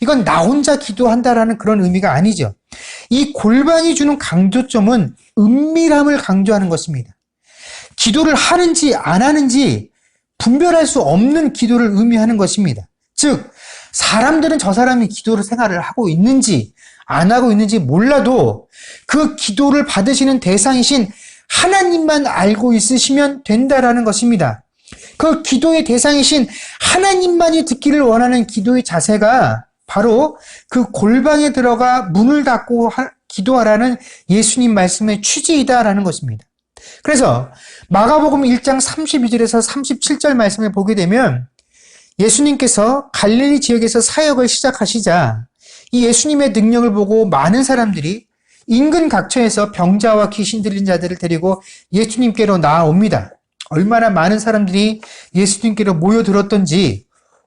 이건 나 혼자 기도한다라는 그런 의미가 아니죠. 이 골방이 주는 강조점은 은밀함을 강조하는 것입니다. 기도를 하는지 안 하는지 분별할 수 없는 기도를 의미하는 것입니다. 즉, 사람들은 저 사람이 기도를 생활을 하고 있는지 안 하고 있는지 몰라도 그 기도를 받으시는 대상이신 하나님만 알고 있으시면 된다라는 것입니다. 그 기도의 대상이신 하나님만이 듣기를 원하는 기도의 자세가 바로 그 골방에 들어가 문을 닫고 기도하라는 예수님 말씀의 취지이다라는 것입니다. 그래서 마가복음 1장 32절에서 37절 말씀을 보게 되면, 예수님께서 갈릴리 지역에서 사역을 시작하시자 이 예수님의 능력을 보고 많은 사람들이 인근 각처에서 병자와 귀신 들린 자들을 데리고 예수님께로 나아옵니다. 얼마나 많은 사람들이 예수님께로 모여들었던지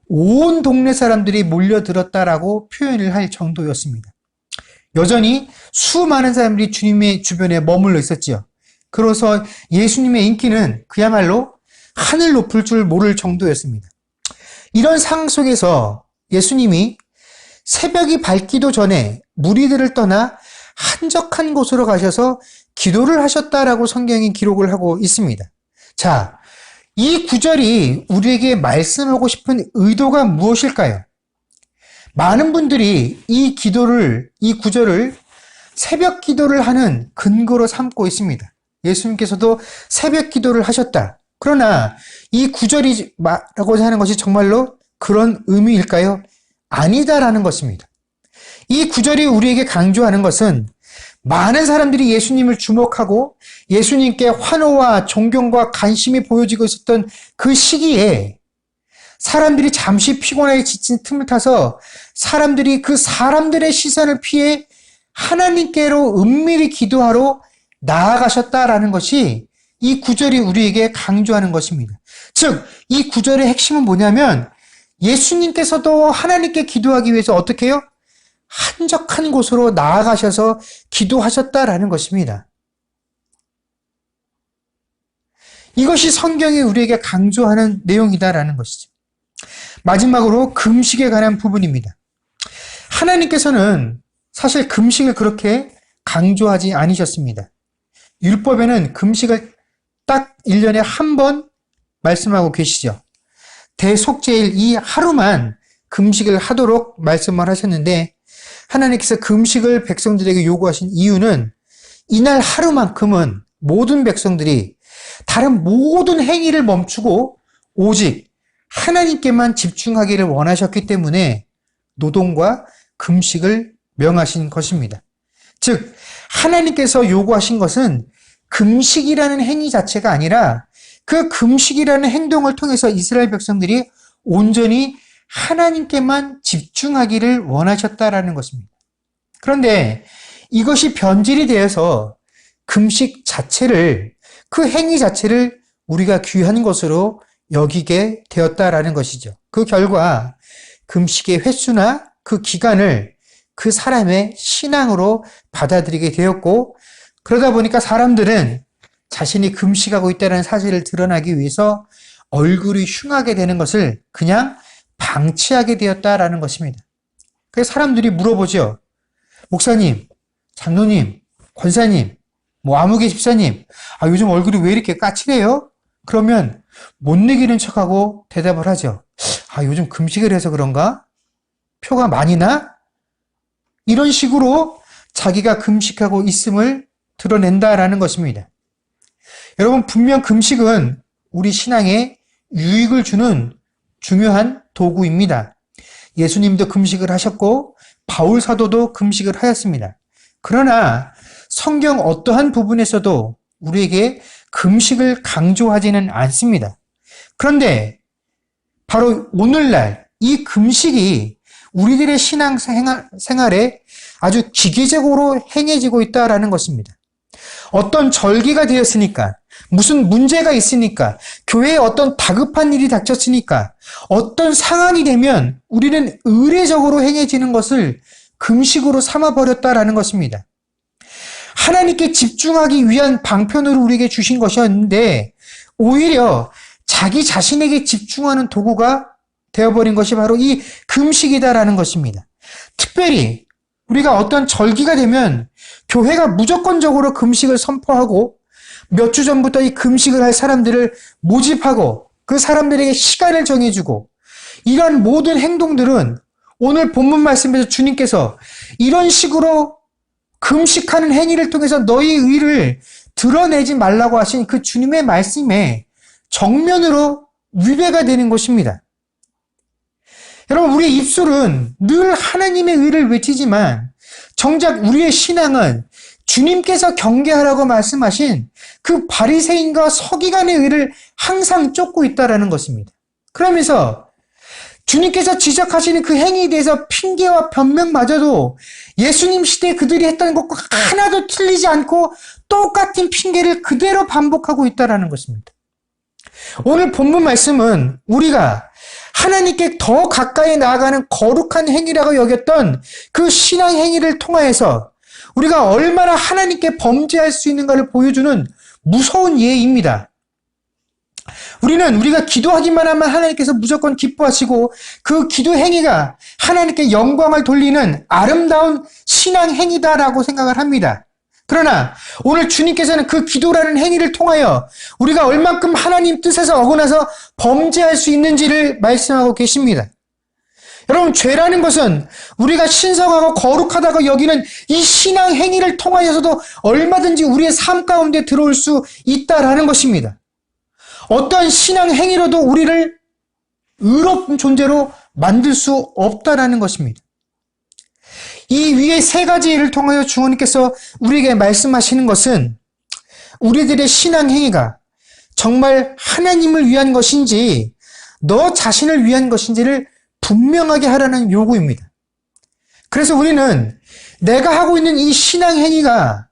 온 동네 사람들이 몰려들었다라고 표현을 할 정도였습니다. 여전히 수많은 사람들이 주님의 주변에 머물러 있었지요. 그래서 예수님의 인기는 그야말로 하늘 높을 줄 모를 정도였습니다. 이런 상황 속에서 예수님이 새벽이 밝기도 전에 무리들을 떠나 한적한 곳으로 가셔서 기도를 하셨다라고 성경이 기록을 하고 있습니다. 자, 이 구절이 우리에게 말씀하고 싶은 의도가 무엇일까요? 많은 분들이 이 구절을 새벽 기도를 하는 근거로 삼고 있습니다. 예수님께서도 새벽 기도를 하셨다. 그러나 이 구절이 말하고자 하는 것이 정말로 그런 의미일까요? 아니다라는 것입니다. 이 구절이 우리에게 강조하는 것은 많은 사람들이 예수님을 주목하고 예수님께 환호와 존경과 관심이 보여지고 있었던 그 시기에 사람들이 잠시 피곤하게 지친 틈을 타서 사람들이 그 사람들의 시선을 피해 하나님께로 은밀히 기도하러 나아가셨다라는 것이 이 구절이 우리에게 강조하는 것입니다. 즉, 이 구절의 핵심은 뭐냐면 예수님께서도 하나님께 기도하기 위해서 어떻게 해요? 한적한 곳으로 나아가셔서 기도하셨다라는 것입니다. 이것이 성경이 우리에게 강조하는 내용이다라는 것이죠. 마지막으로 금식에 관한 부분입니다. 하나님께서는 사실 금식을 그렇게 강조하지 않으셨습니다. 율법에는 금식을 딱 1년에 한 번 말씀하고 계시죠. 대속죄일 이 하루만 금식을 하도록 말씀을 하셨는데, 하나님께서 금식을 백성들에게 요구하신 이유는 이날 하루만큼은 모든 백성들이 다른 모든 행위를 멈추고 오직 하나님께만 집중하기를 원하셨기 때문에 노동과 금식을 명하신 것입니다. 즉, 하나님께서 요구하신 것은 금식이라는 행위 자체가 아니라 그 금식이라는 행동을 통해서 이스라엘 백성들이 온전히 하나님께만 집중하기를 원하셨다라는 것입니다. 그런데 이것이 변질이 되어서 금식 자체를, 그 행위 자체를 우리가 귀한 것으로 여기게 되었다라는 것이죠. 그 결과 금식의 횟수나 그 기간을 그 사람의 신앙으로 받아들이게 되었고, 그러다 보니까 사람들은 자신이 금식하고 있다는 사실을 드러나기 위해서 얼굴이 흉하게 되는 것을 그냥 방치하게 되었다라는 것입니다. 그래서 사람들이 물어보죠. 목사님, 장로님, 권사님, 아무개 집사님, 요즘 얼굴이 왜 이렇게 까칠해요? 그러면 못 이기는 척하고 대답을 하죠. 요즘 금식을 해서 그런가? 표가 많이 나? 이런 식으로 자기가 금식하고 있음을 드러낸다라는 것입니다. 여러분, 분명 금식은 우리 신앙에 유익을 주는 중요한 도구입니다. 예수님도 금식을 하셨고 바울 사도도 금식을 하였습니다. 그러나 성경 어떠한 부분에서도 우리에게 금식을 강조하지는 않습니다. 그런데 바로 오늘날 이 금식이 우리들의 신앙 생활에 아주 기계적으로 행해지고 있다는 것입니다. 어떤 절기가 되었으니까, 무슨 문제가 있으니까, 교회에 어떤 다급한 일이 닥쳤으니까, 어떤 상황이 되면 우리는 의례적으로 행해지는 것을 금식으로 삼아버렸다라는 것입니다. 하나님께 집중하기 위한 방편으로 우리에게 주신 것이었는데 오히려 자기 자신에게 집중하는 도구가 되어버린 것이 바로 이 금식이다라는 것입니다. 특별히 우리가 어떤 절기가 되면 교회가 무조건적으로 금식을 선포하고 몇 주 전부터 이 금식을 할 사람들을 모집하고 그 사람들에게 시간을 정해주고 이런 모든 행동들은 오늘 본문 말씀에서 주님께서 이런 식으로 금식하는 행위를 통해서 너희 의를 드러내지 말라고 하신 그 주님의 말씀에 정면으로 위배가 되는 것입니다. 여러분, 우리의 입술은 늘 하나님의 의를 외치지만 정작 우리의 신앙은 주님께서 경계하라고 말씀하신 그 바리새인과 서기관의 의를 항상 쫓고 있다는 것입니다. 그러면서 주님께서 지적하시는 그 행위에 대해서 핑계와 변명마저도 예수님 시대에 그들이 했던 것과 하나도 틀리지 않고 똑같은 핑계를 그대로 반복하고 있다는 것입니다. 오늘 본문 말씀은 우리가 하나님께 더 가까이 나아가는 거룩한 행위라고 여겼던 그 신앙 행위를 통하여서 우리가 얼마나 하나님께 범죄할 수 있는가를 보여주는 무서운 예입니다. 우리가 기도하기만 하면 하나님께서 무조건 기뻐하시고 그 기도 행위가 하나님께 영광을 돌리는 아름다운 신앙 행위다라고 생각을 합니다. 그러나 오늘 주님께서는 그 기도라는 행위를 통하여 우리가 얼만큼 하나님 뜻에서 어긋나서 범죄할 수 있는지를 말씀하고 계십니다. 여러분, 죄라는 것은 우리가 신성하고 거룩하다고 여기는 이 신앙 행위를 통하여서도 얼마든지 우리의 삶 가운데 들어올 수 있다라는 것입니다. 어떠한 신앙 행위로도 우리를 의롭은 존재로 만들 수 없다라는 것입니다. 이 위에 세 가지 예를 통하여 주님께서 우리에게 말씀하시는 것은 우리들의 신앙 행위가 정말 하나님을 위한 것인지 너 자신을 위한 것인지를 분명하게 하라는 요구입니다. 그래서 우리는 내가 하고 있는 이 신앙 행위가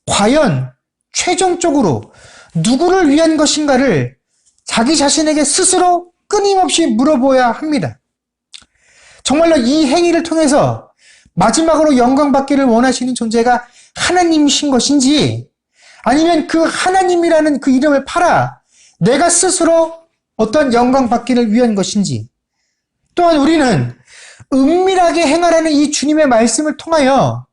과연 최종적으로 누구를 위한 것인가를 자기 자신에게 스스로 끊임없이 물어보아야 합니다. 정말로 이 행위를 통해서 마지막으로 영광받기를 원하시는 존재가 하나님이신 것인지 아니면 그 하나님이라는 그 이름을 팔아 내가 스스로 어떤 영광받기를 위한 것인지, 또한 우리는 은밀하게 행하라는 이 주님의 말씀을 통하여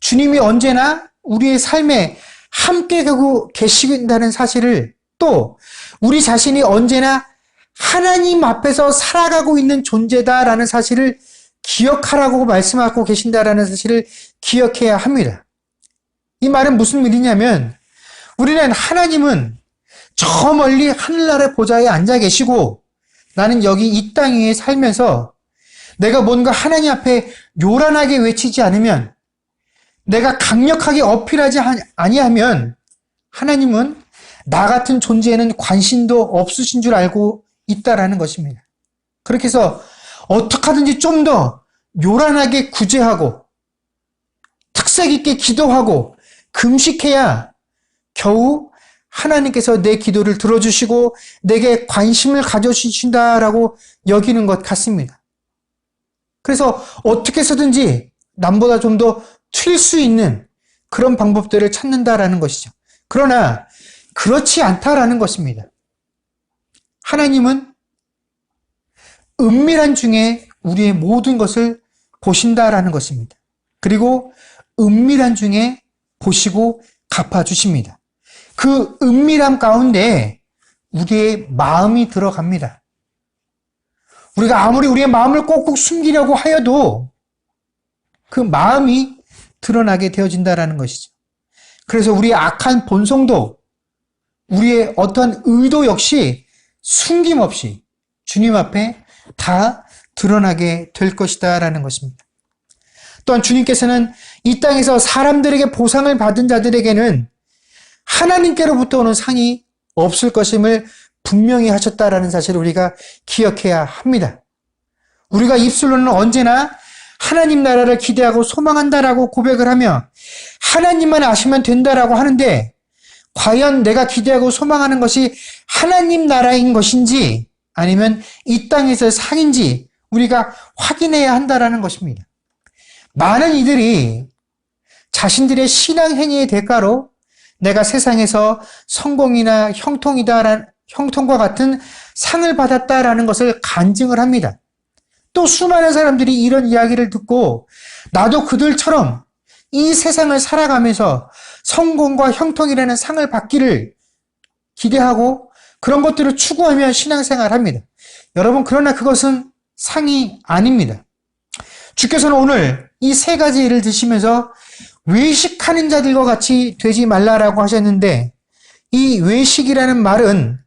주님이 언제나 우리의 삶에 함께 가고 계신다는 사실을, 또 우리 자신이 언제나 하나님 앞에서 살아가고 있는 존재다라는 사실을 기억하라고 말씀하고 계신다라는 사실을 기억해야 합니다. 이 말은 무슨 말이냐면 우리는 하나님은 저 멀리 하늘나라 보좌에 앉아 계시고 나는 여기 이 땅 위에 살면서 내가 뭔가 하나님 앞에 요란하게 외치지 않으면, 내가 강력하게 어필하지 아니하면 하나님은 나 같은 존재에는 관심도 없으신 줄 알고 있다라는 것입니다. 그렇게 해서 어떻게 하든지 좀 더 요란하게 구제하고 특색 있게 기도하고 금식해야 겨우 하나님께서 내 기도를 들어주시고 내게 관심을 가져주신다라고 여기는 것 같습니다. 그래서 어떻게 해서든지 남보다 좀 더 튈 수 있는 그런 방법들을 찾는다라는 것이죠. 그러나 그렇지 않다라는 것입니다. 하나님은 은밀한 중에 우리의 모든 것을 보신다라는 것입니다. 그리고 은밀한 중에 보시고 갚아주십니다. 그 은밀함 가운데 우리의 마음이 들어갑니다. 우리가 아무리 우리의 마음을 꼭꼭 숨기려고 하여도 그 마음이 드러나게 되어진다는 것이죠. 그래서 우리의 악한 본성도 우리의 어떠한 의도 역시 숨김없이 주님 앞에 다 드러나게 될 것이다 라는 것입니다. 또한 주님께서는 이 땅에서 사람들에게 보상을 받은 자들에게는 하나님께로부터 오는 상이 없을 것임을 분명히 하셨다라는 사실을 우리가 기억해야 합니다. 우리가 입술로는 언제나 하나님 나라를 기대하고 소망한다라고 고백을 하며 하나님만 아시면 된다라고 하는데 과연 내가 기대하고 소망하는 것이 하나님 나라인 것인지 아니면 이 땅에서의 상인지 우리가 확인해야 한다라는 것입니다. 많은 이들이 자신들의 신앙 행위의 대가로 내가 세상에서 성공이나 형통과 같은 상을 받았다라는 것을 간증을 합니다. 또 수많은 사람들이 이런 이야기를 듣고 나도 그들처럼 이 세상을 살아가면서 성공과 형통이라는 상을 받기를 기대하고 그런 것들을 추구하며 신앙생활을 합니다. 여러분, 그러나 그것은 상이 아닙니다. 주께서는 오늘 이 세 가지 일을 드시면서 외식하는 자들과 같이 되지 말라라고 하셨는데 이 외식이라는 말은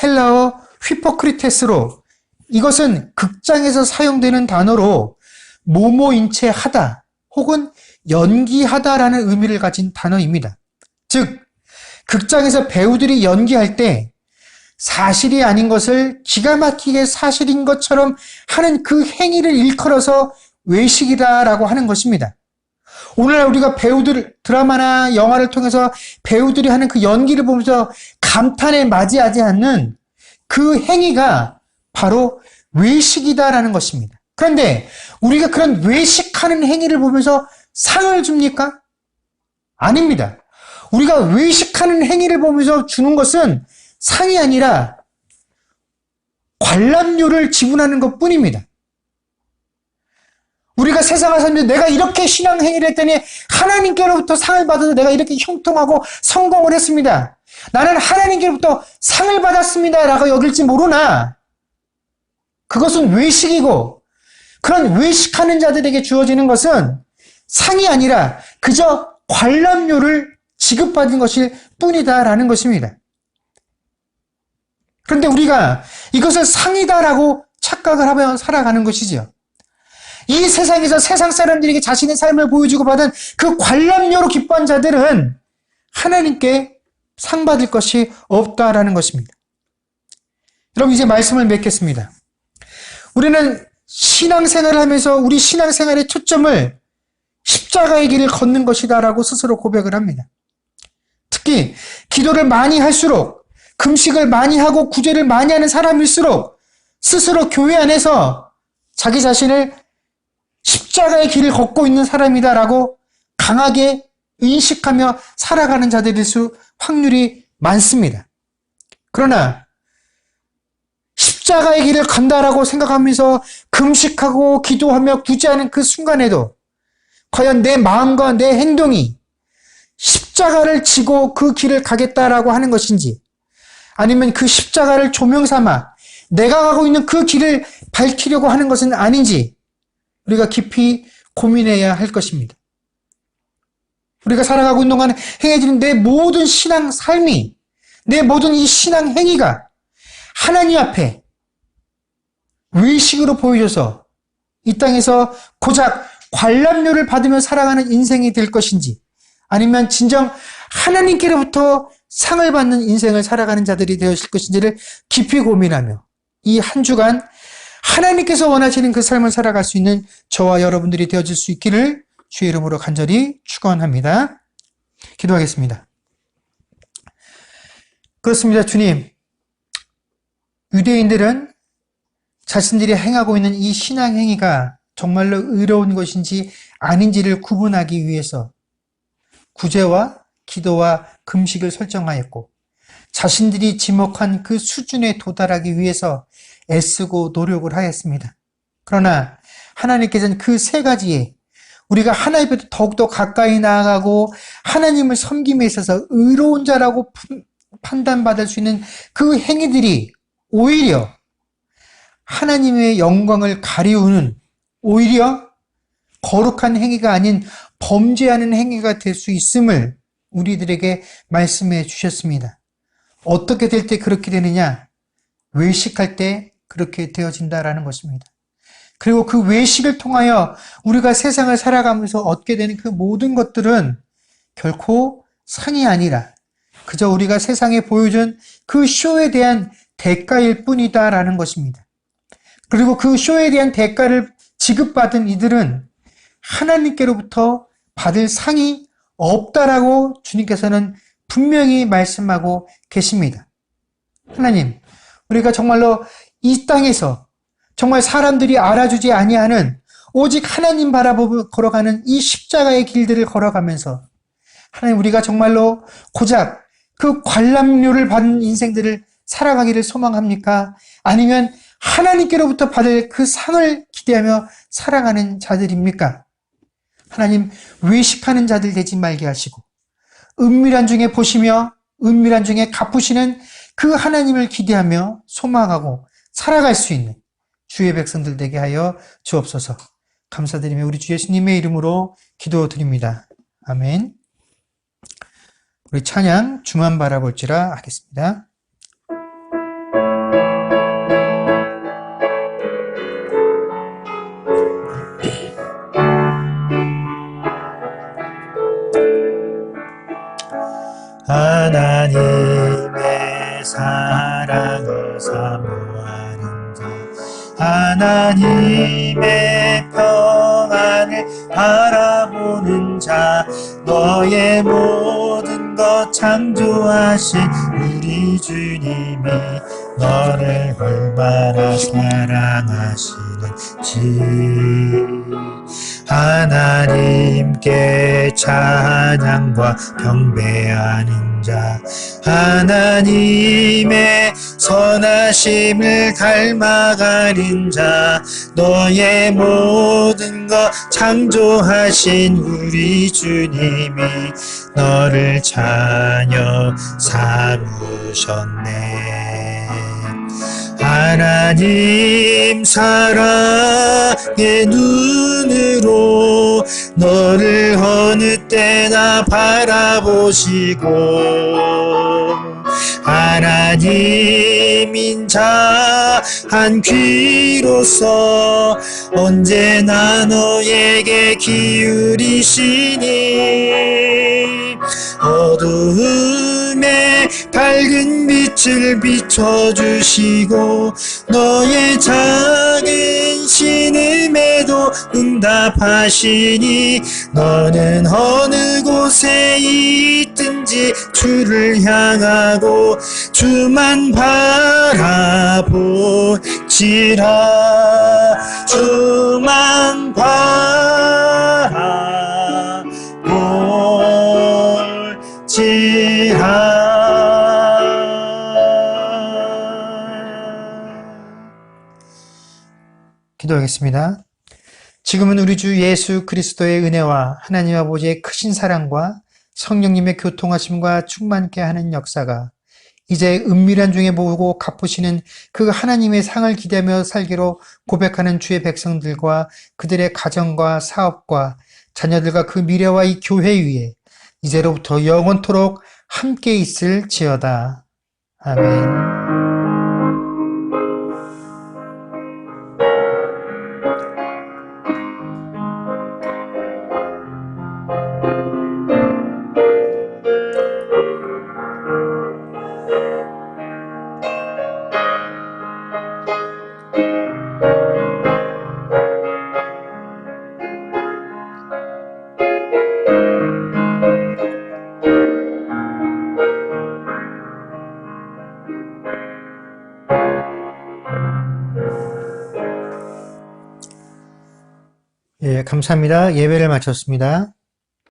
헬라어 휘포크리테스로 이것은 극장에서 사용되는 단어로 모모인 채 하다 혹은 연기하다라는 의미를 가진 단어입니다. 즉, 극장에서 배우들이 연기할 때 사실이 아닌 것을 기가 막히게 사실인 것처럼 하는 그 행위를 일컬어서 외식이다라고 하는 것입니다. 오늘날 우리가 배우들, 드라마나 영화를 통해서 배우들이 하는 그 연기를 보면서 감탄에 맞이하지 않는 그 행위가 바로 외식이다라는 것입니다. 그런데 우리가 그런 외식하는 행위를 보면서 상을 줍니까? 아닙니다. 우리가 외식하는 행위를 보면서 주는 것은 상이 아니라 관람료를 지불하는 것 뿐입니다. 우리가 세상을 살면서 내가 이렇게 신앙 행위를 했더니 하나님께로부터 상을 받아서 내가 이렇게 형통하고 성공을 했습니다. 나는 하나님께로부터 상을 받았습니다 라고 여길지 모르나 그것은 외식이고 그런 외식하는 자들에게 주어지는 것은 상이 아니라 그저 관람료를 지급받은 것일 뿐이다라는 것입니다. 그런데 우리가 이것을 상이다라고 착각을 하며 살아가는 것이죠. 이 세상에서 세상 사람들에게 자신의 삶을 보여주고 받은 그 관람료로 기뻐한 자들은 하나님께 상 받을 것이 없다라는 것입니다. 여러분, 이제 말씀을 맺겠습니다. 우리는 신앙생활을 하면서 우리 신앙생활의 초점을 십자가의 길을 걷는 것이다라고 스스로 고백을 합니다. 특히 기도를 많이 할수록 금식을 많이 하고 구제를 많이 하는 사람일수록 스스로 교회 안에서 자기 자신을 십자가의 길을 걷고 있는 사람이다라고 강하게 인식하며 살아가는 자들일 수 확률이 많습니다. 그러나 십자가의 길을 간다라고 생각하면서 금식하고 기도하며 구제하는 그 순간에도 과연 내 마음과 내 행동이 십자가를 지고 그 길을 가겠다라고 하는 것인지 아니면 그 십자가를 조명삼아 내가 가고 있는 그 길을 밝히려고 하는 것은 아닌지 우리가 깊이 고민해야 할 것입니다. 우리가 살아가고 있는 동안 행해지는 내 모든 신앙 삶이 내 모든 이 신앙 행위가 하나님 앞에 외식으로 보여져서 이 땅에서 고작 관람료를 받으며 살아가는 인생이 될 것인지 아니면 진정 하나님께로부터 상을 받는 인생을 살아가는 자들이 되어질 것인지를 깊이 고민하며 이 한 주간 하나님께서 원하시는 그 삶을 살아갈 수 있는 저와 여러분들이 되어질 수 있기를 주의 이름으로 간절히 축원합니다. 기도하겠습니다. 그렇습니다. 주님, 유대인들은 자신들이 행하고 있는 이 신앙 행위가 정말로 의로운 것인지 아닌지를 구분하기 위해서 구제와 기도와 금식을 설정하였고 자신들이 지목한 그 수준에 도달하기 위해서 애쓰고 노력을 하였습니다. 그러나 하나님께서는 그 세 가지에 우리가 하나님께 더욱더 가까이 나아가고 하나님을 섬김에 있어서 의로운 자라고 판단받을 수 있는 그 행위들이 오히려 하나님의 영광을 가리우는, 오히려 거룩한 행위가 아닌 범죄하는 행위가 될 수 있음을 우리들에게 말씀해 주셨습니다. 어떻게 될 때 그렇게 되느냐? 외식할 때 그렇게 되어진다라는 것입니다. 그리고 그 외식을 통하여 우리가 세상을 살아가면서 얻게 되는 그 모든 것들은 결코 상이 아니라 그저 우리가 세상에 보여준 그 쇼에 대한 대가일 뿐이다라는 것입니다. 그리고 그 쇼에 대한 대가를 지급받은 이들은 하나님께로부터 받을 상이 없다라고 주님께서는 분명히 말씀하고 계십니다. 하나님, 우리가 정말로 이 땅에서 정말 사람들이 알아주지 아니하는 오직 하나님 바라보고 걸어가는 이 십자가의 길들을 걸어가면서 하나님, 우리가 정말로 고작 그 관람료를 받는 인생들을 살아가기를 소망합니까? 아니면 하나님께로부터 받을 그 상을 기대하며 살아가는 자들입니까? 하나님, 외식하는 자들 되지 말게 하시고 은밀한 중에 보시며 은밀한 중에 갚으시는 그 하나님을 기대하며 소망하고 살아갈 수 있는 주의 백성들 되게 하여 주옵소서. 감사드리며 우리 주 예수님의 이름으로 기도드립니다. 아멘. 우리 찬양 주만 바라볼지라 하겠습니다. 하나님의 사랑을 사모하는 자, 하나님의 평안을 바라보는 자, 너의 모든 것 창조하신 우리 주님이 너를 얼마나 사랑하시는지 하나님께 찬양과 경배하는 자, 하나님의 선하심을 닮아가는 자, 너의 모든 것 창조하신 우리 주님이 너를 자녀 삼으셨네. 하나님 사랑의 눈으로 너를 어느 때나 바라보시고 하나님 인자한 귀로서 언제나 너에게 기울이시니 어두움에 밝은 빛을 비춰주시고 너의 작은 신음에도 응답하시니 너는 어느 곳에 있든지 주를 향하고 주만 바라보지라. 주만 바라보지라. 기도하겠습니다. 지금은 우리 주 예수 그리스도의 은혜와 하나님 아버지의 크신 사랑과 성령님의 교통하심과 충만케 하는 역사가 이제 은밀한 중에 모으고 갚으시는 그 하나님의 상을 기대하며 살기로 고백하는 주의 백성들과 그들의 가정과 사업과 자녀들과 그 미래와 이 교회 위에 이제로부터 영원토록 함께 있을지어다. 아멘. 예, 감사합니다. 예배를 마쳤습니다.